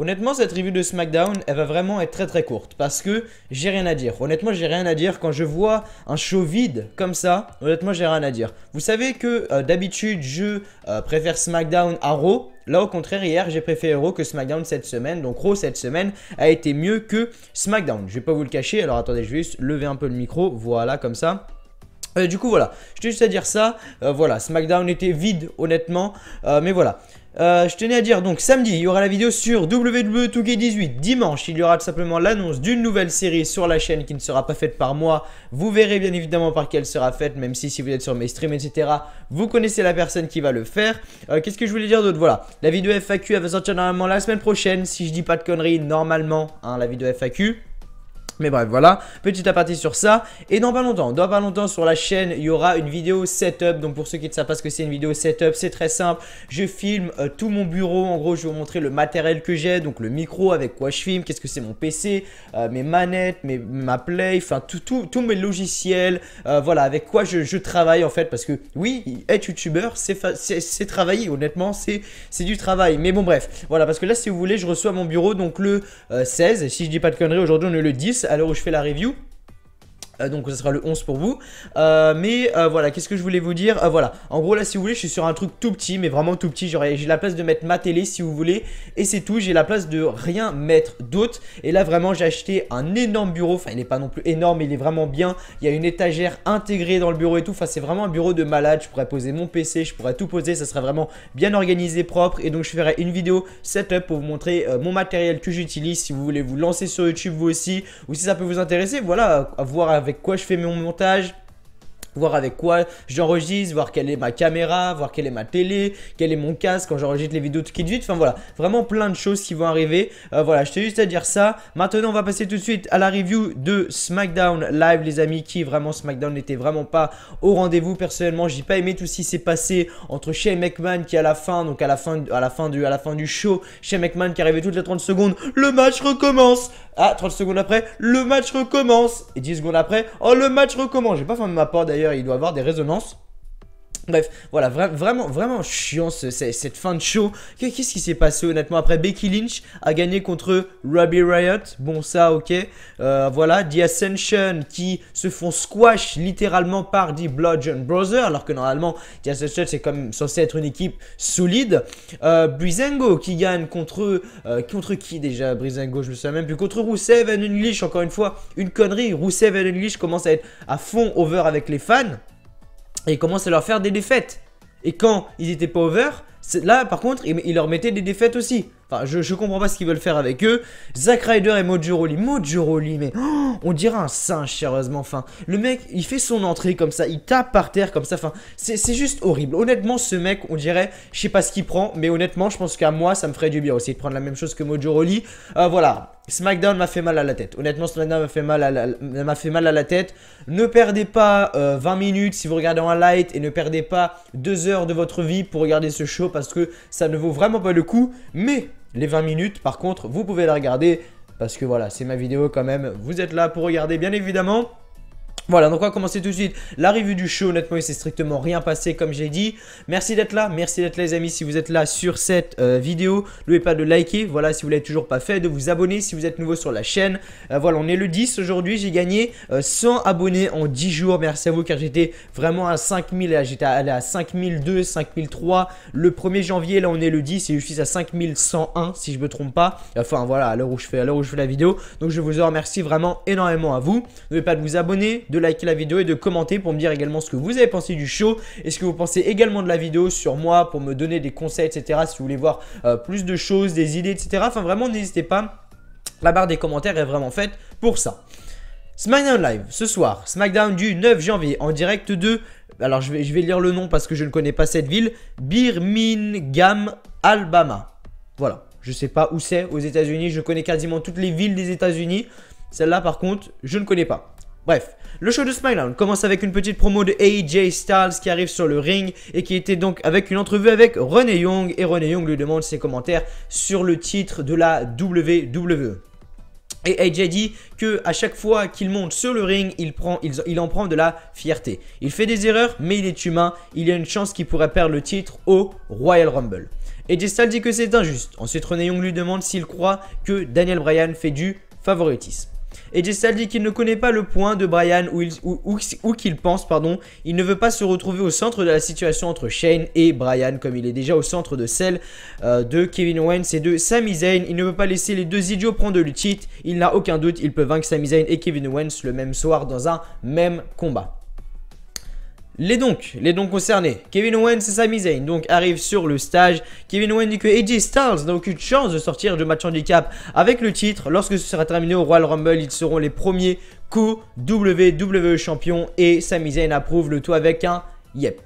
Honnêtement, cette review de SmackDown, elle va vraiment être très courte parce que j'ai rien à dire. Honnêtement, j'ai rien à dire quand je vois un show vide comme ça. Honnêtement, j'ai rien à dire. Vous savez que d'habitude, je préfère SmackDown à Raw. Là, au contraire, hier, j'ai préféré Raw que SmackDown cette semaine. Donc, Raw cette semaine a été mieux que SmackDown. Je vais pas vous le cacher. Alors, attendez, je vais juste lever un peu le micro. Voilà, comme ça. Du coup, voilà. Je tenais juste à dire ça. Voilà, SmackDown était vide, honnêtement. Mais voilà. Je tenais à dire donc samedi il y aura la vidéo sur WWE 2K18. Dimanche il y aura tout simplement l'annonce d'une nouvelle série sur la chaîne qui ne sera pas faite par moi. Vous verrez bien évidemment par qui elle sera faite, même si vous êtes sur mes streams etc. Vous connaissez la personne qui va le faire. Qu'est-ce que je voulais dire d'autre? Voilà, la vidéo FAQ elle va sortir normalement la semaine prochaine. Si je dis pas de conneries normalement hein, la vidéo FAQ. Mais bref, voilà, petit aparté sur ça. Et dans pas longtemps sur la chaîne, il y aura une vidéo setup. Donc pour ceux qui ne savent pas ce que c'est une vidéo setup, c'est très simple. Je filme tout mon bureau. En gros, je vais vous montrer le matériel que j'ai. Donc le micro, avec quoi je filme, qu'est-ce que c'est mon PC, mes manettes, ma play, enfin tous mes logiciels. Voilà, avec quoi je travaille en fait. Parce que oui, être youtubeur, c'est travailler. Honnêtement, c'est du travail. Mais bon, bref, voilà, parce que là, si vous voulez, je reçois mon bureau donc le 16. Si je dis pas de conneries, aujourd'hui on est le 10. À l'heure où je fais la review. Donc ça sera le 11 pour vous. Voilà, qu'est-ce que je voulais vous dire? Voilà, en gros là si vous voulez je suis sur un truc tout petit, mais vraiment tout petit. J'ai la place de mettre ma télé si vous voulez. Et c'est tout, j'ai la place de rien mettre d'autre. Et là vraiment j'ai acheté un énorme bureau. Enfin il n'est pas non plus énorme, mais il est vraiment bien. Il y a une étagère intégrée dans le bureau et tout. Enfin c'est vraiment un bureau de malade. Je pourrais poser mon PC, je pourrais tout poser. Ça serait vraiment bien organisé, propre. Et donc je ferai une vidéo setup pour vous montrer mon matériel que j'utilise. Si vous voulez vous lancer sur YouTube vous aussi, ou si ça peut vous intéresser, voilà, à voir avec quoi je fais mon montage, voir avec quoi j'enregistre, voir quelle est ma caméra, voir quelle est ma télé, quel est mon casque quand j'enregistre les vidéos tout de suite. Enfin voilà, vraiment plein de choses qui vont arriver. Voilà, je t'ai juste à dire ça. Maintenant, on va passer tout de suite à la review de SmackDown Live, les amis. Qui vraiment SmackDown n'était vraiment pas au rendez-vous. Personnellement, j'ai pas aimé tout ce qui s'est passé entre Shane McMahon qui à la fin, donc à la fin du show, Shane McMahon qui arrivait toutes les 30 secondes, le match recommence. Ah, 30 secondes après, le match recommence. Et 10 secondes après, oh le match recommence. J'ai pas fermé ma porte d'ailleurs, il doit avoir des résonances. Bref, voilà, vraiment chiant cette fin de show. Qu'est-ce qui s'est passé honnêtement? Après, Becky Lynch a gagné contre Ruby Riott. Bon, ça, ok. Voilà, The Ascension qui se font squash littéralement par The Bludgeon Brothers. Alors que normalement, The Ascension, c'est comme censé être une équipe solide. Breezango qui gagne contre qui déjà? Breezango, je me souviens même plus. Contre Rusev and English, encore une fois, une connerie. Rusev and English commence à être à fond over avec les fans. Et il commence à leur faire des défaites. Et quand ils n'étaient pas over, là par contre, il leur mettait des défaites aussi. Enfin, je comprends pas ce qu'ils veulent faire avec eux. Zack Ryder et Mojo Rawley, mais oh, on dirait un singe, sérieusement. Enfin, le mec, il fait son entrée comme ça, il tape par terre comme ça. Enfin, c'est juste horrible. Honnêtement, ce mec, on dirait, je sais pas ce qu'il prend, mais honnêtement, je pense qu'à moi, ça me ferait du bien aussi de prendre la même chose que Mojo Rawley. Voilà. SmackDown m'a fait mal à la tête. Honnêtement, SmackDown m'a fait mal à la tête. Ne perdez pas 20 minutes si vous regardez en light et ne perdez pas 2 heures de votre vie pour regarder ce show parce que ça ne vaut vraiment pas le coup. Mais les 20 minutes, par contre, vous pouvez la regarder parce que voilà, c'est ma vidéo quand même. Vous êtes là pour regarder, bien évidemment. Voilà, donc on va commencer tout de suite la review du show. Honnêtement, il s'est strictement rien passé comme j'ai dit. Merci d'être là les amis. Si vous êtes là sur cette vidéo, n'oubliez pas de liker. Voilà, si vous ne l'avez toujours pas fait, de vous abonner si vous êtes nouveau sur la chaîne. Voilà, on est le 10 aujourd'hui. J'ai gagné 100 abonnés en 10 jours. Merci à vous car j'étais vraiment à 5000. J'étais allé à 5002, 5003 le 1er janvier. Là, on est le 10 et je suis à 5101 si je ne me trompe pas. Enfin, voilà, à l'heure où je fais la vidéo. Donc, je vous en remercie vraiment énormément à vous. N'oubliez pas de vous abonner, de liker la vidéo et de commenter pour me dire également ce que vous avez pensé du show et ce que vous pensez également de la vidéo sur moi pour me donner des conseils etc. Si vous voulez voir plus de choses, des idées etc. Enfin vraiment n'hésitez pas, la barre des commentaires est vraiment faite pour ça. SmackDown Live ce soir, SmackDown du 9 janvier en direct de, alors je vais lire le nom parce que je ne connais pas cette ville, Birmingham, Alabama. Voilà, je sais pas où c'est aux États-Unis, je connais quasiment toutes les villes des États-Unis. Celle-là par contre, je ne connais pas. Bref, le show de SmackDown commence avec une petite promo de AJ Styles qui arrive sur le ring et qui était donc avec une entrevue avec Renee Young. Et Renee Young lui demande ses commentaires sur le titre de la WWE. Et AJ dit que à chaque fois qu'il monte sur le ring, il en prend de la fierté. Il fait des erreurs, mais il est humain. Il y a une chance qu'il pourrait perdre le titre au Royal Rumble. AJ Styles dit que c'est injuste. Ensuite, Renee Young lui demande s'il croit que Daniel Bryan fait du favoritisme. AJ Styles dit qu'il ne connaît pas le point de Bryan ou qu'il pense, pardon, il ne veut pas se retrouver au centre de la situation entre Shane et Bryan comme il est déjà au centre de celle de Kevin Owens et de Sami Zayn. Il ne veut pas laisser les deux idiots prendre le titre. Il n'a aucun doute, il peut vaincre Sami Zayn et Kevin Owens le même soir dans un même combat. Les donc concernés, Kevin Owens et Sami Zayn donc arrivent sur le stage. Kevin Owens dit que AJ Styles n'a aucune chance de sortir du match handicap avec le titre. Lorsque ce sera terminé au Royal Rumble, ils seront les premiers co-WWE champions et Sami Zayn approuve le tout avec un yep.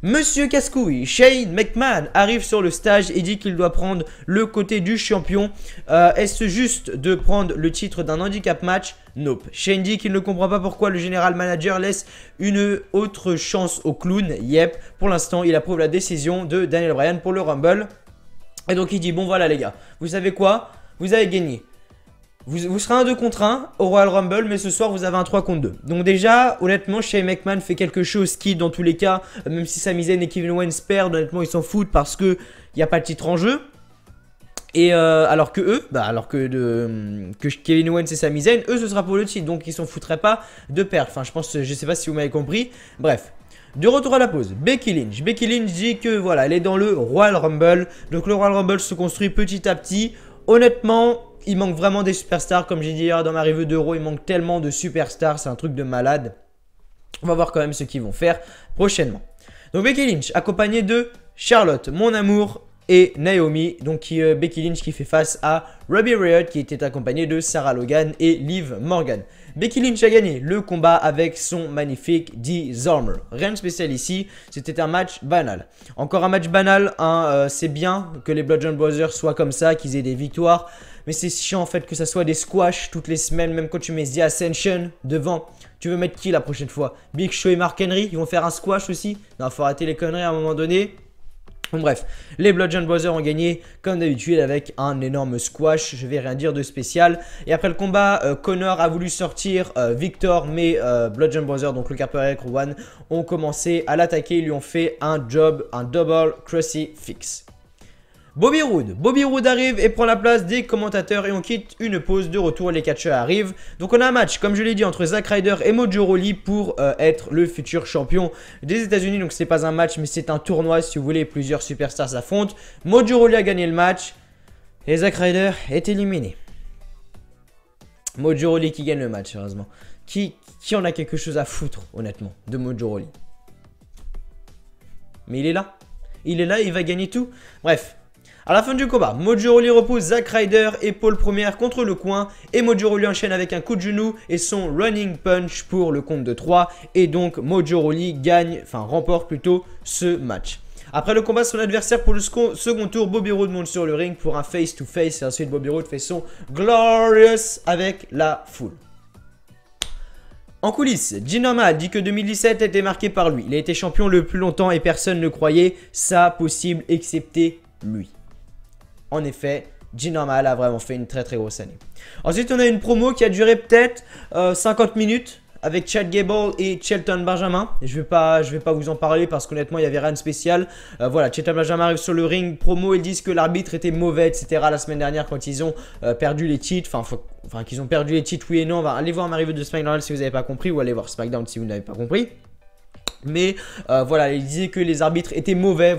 Monsieur Cascouille, Shane McMahon arrive sur le stage et dit qu'il doit prendre le côté du champion. Est-ce juste de prendre le titre d'un handicap match? Nope. Shane dit qu'il ne comprend pas pourquoi le général manager laisse une autre chance au clown. Yep. Pour l'instant, il approuve la décision de Daniel Bryan pour le Rumble. Et donc il dit, bon voilà les gars, vous savez quoi? Vous avez gagné. Vous serez un 2 contre 1 au Royal Rumble, mais ce soir vous avez un 3 contre 2. Donc déjà, honnêtement, Shane McMahon fait quelque chose qui, dans tous les cas, même si Sami Zayn et Kevin Owens perdent, honnêtement, ils s'en foutent parce que il n'y a pas de titre en jeu. Et alors que eux, que Kevin Owens et Sami Zayn, eux, ce sera pour le titre. Donc ils s'en foutraient pas de perdre. Enfin, je sais pas si vous m'avez compris. Bref. De retour à la pause, Becky Lynch. Becky Lynch dit que voilà, elle est dans le Royal Rumble. Donc le Royal Rumble se construit petit à petit. Honnêtement, il manque vraiment des superstars. Comme j'ai dit hier dans ma review d'Euro, il manque tellement de superstars. C'est un truc de malade. On va voir quand même ce qu'ils vont faire prochainement. Donc Becky Lynch, accompagnée de Charlotte, mon amour, et Naomi. Donc Becky Lynch qui fait face à Ruby Riott qui était accompagnée de Sarah Logan et Liv Morgan. Becky Lynch a gagné le combat avec son magnifique Disarmer. Rien de spécial ici, c'était un match banal. Encore un match banal, hein, c'est bien que les Bludgeon Brothers soient comme ça, qu'ils aient des victoires. Mais c'est chiant en fait que ça soit des squash toutes les semaines, même quand tu mets The Ascension devant. Tu veux mettre qui la prochaine fois? Big Show et Mark Henry, ils vont faire un squash aussi? Non, faut arrêter les conneries à un moment donné. Bon, bref, les Bludgeon Brothers ont gagné comme d'habitude avec un énorme squash, je vais rien dire de spécial. Et après le combat, Connor a voulu sortir Victor, mais Bludgeon Brothers, donc le Carper et Rowan, ont commencé à l'attaquer, ils lui ont fait un double crucifix. Bobby Roode arrive et prend la place des commentateurs et on quitte une pause. De retour, les catcheurs arrivent. Donc on a un match, comme je l'ai dit, entre Zack Ryder et Mojo Rawley pour être le futur champion des États-Unis. Donc c'est pas un match, mais c'est un tournoi si vous voulez. Plusieurs superstars s'affrontent. Mojo Rawley a gagné le match et Zack Ryder est éliminé. Mojo Rawley qui gagne le match, heureusement. Qui en a quelque chose à foutre, honnêtement, de Mojo Rawley? Mais il est là. Il est là, il va gagner tout. Bref. À la fin du combat, Mojo Rawley repose Zack Ryder, épaule première contre le coin. Et Mojo Rawley enchaîne avec un coup de genou et son running punch pour le compte de 3. Et donc Mojo Rawley remporte plutôt ce match. Après le combat, son adversaire pour le second tour, Bobby Roode monte sur le ring pour un face-to-face. Et ensuite Bobby Roode fait son Glorious avec la foule. En coulisses, Jinder dit que 2017 a été marqué par lui. Il a été champion le plus longtemps et personne ne croyait ça possible excepté lui. En effet, Jinder Mahal a vraiment fait une très grosse année. Ensuite, on a une promo qui a duré peut-être 50 minutes avec Chad Gable et Shelton Benjamin. Je vais pas vous en parler parce qu'honnêtement, il n'y avait rien de spécial. Voilà, Shelton Benjamin arrive sur le ring. Promo, ils disent que l'arbitre était mauvais, etc. la semaine dernière quand ils ont perdu les titres. Enfin, qu'ils ont perdu les titres, oui et non. On va aller voir ma review de SmackDown si vous n'avez pas compris ou aller voir SmackDown si vous n'avez pas compris. Mais voilà, il disait que les arbitres étaient mauvais,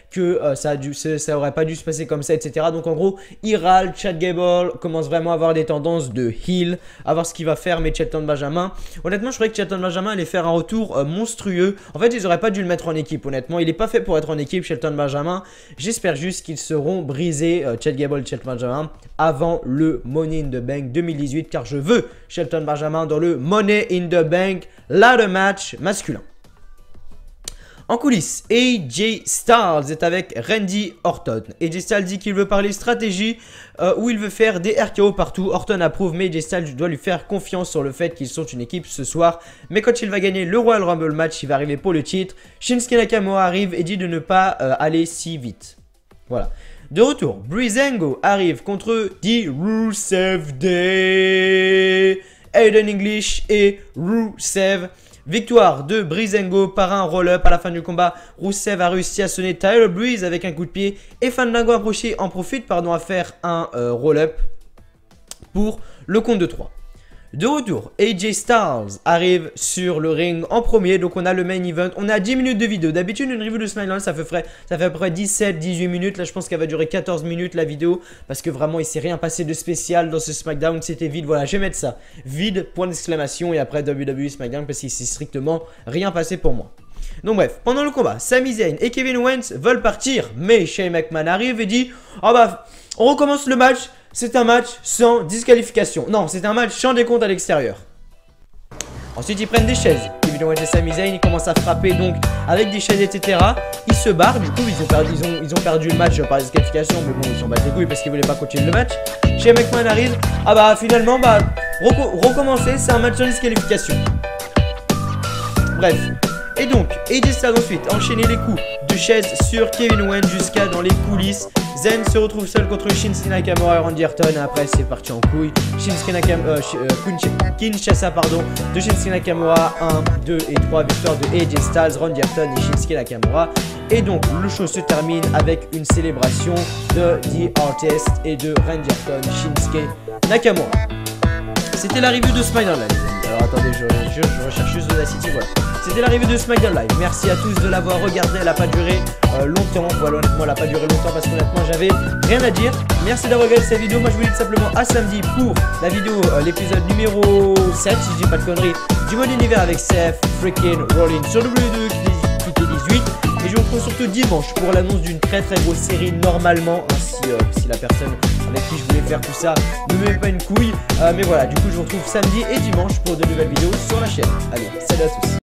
que ça aurait pas dû se passer comme ça, etc. Donc en gros, il râle, Chad Gable commence vraiment à avoir des tendances de heel, à voir ce qu'il va faire, mais Shelton Benjamin, honnêtement je croyais que Shelton Benjamin allait faire un retour monstrueux. En fait, ils auraient pas dû le mettre en équipe, honnêtement, il est pas fait pour être en équipe, Shelton Benjamin. J'espère juste qu'ils seront brisés, Chad Gable et Shelton Benjamin, avant le Money in the Bank 2018, car je veux Shelton Benjamin dans le Money in the Bank ladder match masculin. En coulisses, AJ Styles est avec Randy Orton. AJ Styles dit qu'il veut parler stratégie où il veut faire des RKO partout. Orton approuve, mais AJ Styles doit lui faire confiance sur le fait qu'ils sont une équipe ce soir. Mais quand il va gagner le Royal Rumble match, il va arriver pour le titre. Shinsuke Nakamura arrive et dit de ne pas aller si vite. Voilà. De retour, Breezango arrive contre The Rusev Day. Aiden English et Rusev. Victoire de Breezango par un roll-up. À la fin du combat, Rousseff a réussi à sonner Tyler Breeze avec un coup de pied. Et Fandango en profite à faire un roll-up pour le compte de 3. De retour, AJ Styles arrive sur le ring en premier. Donc on a le main event. On a 10 minutes de vidéo. D'habitude une review de SmackDown ça fait à peu près 17-18 minutes. Là je pense qu'elle va durer 14 minutes la vidéo. Parce que vraiment il s'est rien passé de spécial dans ce SmackDown. C'était vide. Voilà, je vais mettre ça. Vide, point d'exclamation. Et après WWE SmackDown parce qu'il s'est strictement rien passé pour moi. Donc bref, pendant le combat, Sami Zayn et Kevin Owens veulent partir. Mais Shane McMahon arrive et dit: ah bah on recommence le match. C'est un match sans disqualification. Non, c'est un match sans décompte à l'extérieur. Ensuite, ils prennent des chaises. Kevin Owens et Sami Zayn, ils commencent à frapper donc avec des chaises, etc. Ils se barrent. Du coup, ils ont perdu le match par disqualification. Mais bon, ils s'en battent les couilles parce qu'ils voulaient pas continuer le match. Shane McMahon arrive. Ah bah finalement, recommencer, c'est un match sans disqualification. Bref. Et donc, AJ Styles ensuite enchaîner les coups de chaise sur Kevin Owens jusqu'à dans les coulisses. Zayn se retrouve seul contre Shinsuke Nakamura et Randy Orton. Après, c'est parti en couille. Kinshasa, de Shinsuke Nakamura. 1, 2 et 3 victoires de AJ Styles, Randy Orton et Shinsuke Nakamura. Et donc, le show se termine avec une célébration de The Artist et de Randy Orton, Shinsuke Nakamura. C'était l'arrivée de SmackDown Live. Alors attendez, je recherche juste Audacity, voilà. C'était l'arrivée de SmackDown Live. Merci à tous de l'avoir regardé. Elle n'a pas duré longtemps. Voilà, honnêtement, elle n'a pas duré longtemps parce qu'honnêtement, j'avais rien à dire. Merci d'avoir regardé cette vidéo. Moi, je vous dis tout simplement à samedi pour la vidéo, l'épisode numéro 7, si je dis pas de conneries, du mode univers avec Seth freaking Rollins sur WWE qui était 18. Et je vous retrouve surtout dimanche pour l'annonce d'une très grosse série normalement. Si la personne avec qui je voulais faire tout ça ne me met pas une couille. Mais voilà, du coup, je vous retrouve samedi et dimanche pour de nouvelles vidéos sur la chaîne. Allez, salut à tous.